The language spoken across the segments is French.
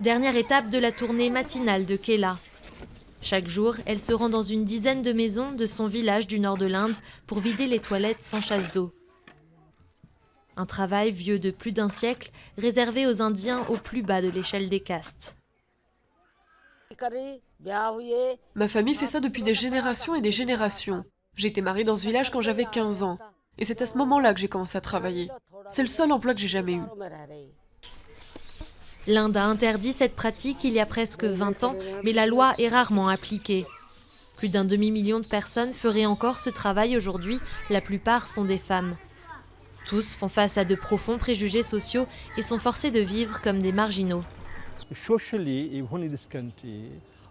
Dernière étape de la tournée matinale de Kela. Chaque jour, elle se rend dans une dizaine de maisons de son village du nord de l'Inde pour vider les toilettes sans chasse d'eau. Un travail vieux de plus d'un siècle, réservé aux Indiens au plus bas de l'échelle des castes. Ma famille fait ça depuis des générations et des générations. J'ai été mariée dans ce village quand j'avais 15 ans. Et c'est à ce moment-là que j'ai commencé à travailler. C'est le seul emploi que j'ai jamais eu. L'Inde a interdit cette pratique il y a presque 20 ans, mais la loi est rarement appliquée. Plus d'un demi-million de personnes feraient encore ce travail aujourd'hui, la plupart sont des femmes. Tous font face à de profonds préjugés sociaux et sont forcés de vivre comme des marginaux.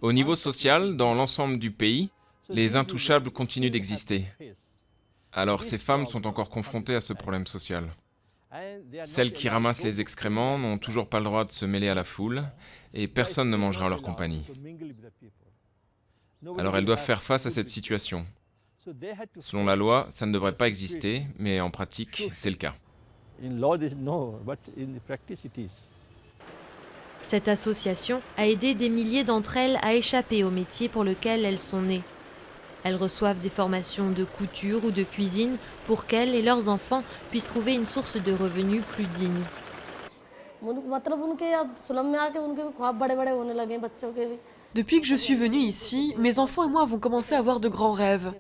Au niveau social, dans l'ensemble du pays, les intouchables continuent d'exister. Alors ces femmes sont encore confrontées à ce problème social. Celles qui ramassent les excréments n'ont toujours pas le droit de se mêler à la foule et personne ne mangera en leur compagnie. Alors elles doivent faire face à cette situation. Selon la loi, ça ne devrait pas exister, mais en pratique, c'est le cas. Cette association a aidé des milliers d'entre elles à échapper au métier pour lequel elles sont nées. Elles reçoivent des formations de couture ou de cuisine pour qu'elles et leurs enfants puissent trouver une source de revenus plus digne. Depuis que je suis venue ici, mes enfants et moi avons commencé à avoir de grands rêves.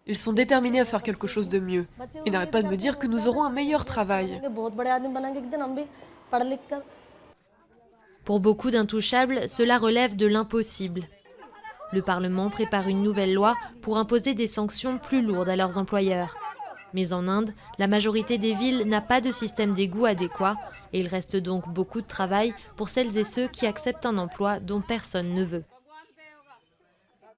Ils sont déterminés à faire quelque chose de mieux. Ils n'arrêtent pas de me dire que nous aurons un meilleur travail. Pour beaucoup d'intouchables, cela relève de l'impossible. Le Parlement prépare une nouvelle loi pour imposer des sanctions plus lourdes à leurs employeurs. Mais en Inde, la majorité des villes n'a pas de système d'égout adéquat et il reste donc beaucoup de travail pour celles et ceux qui acceptent un emploi dont personne ne veut.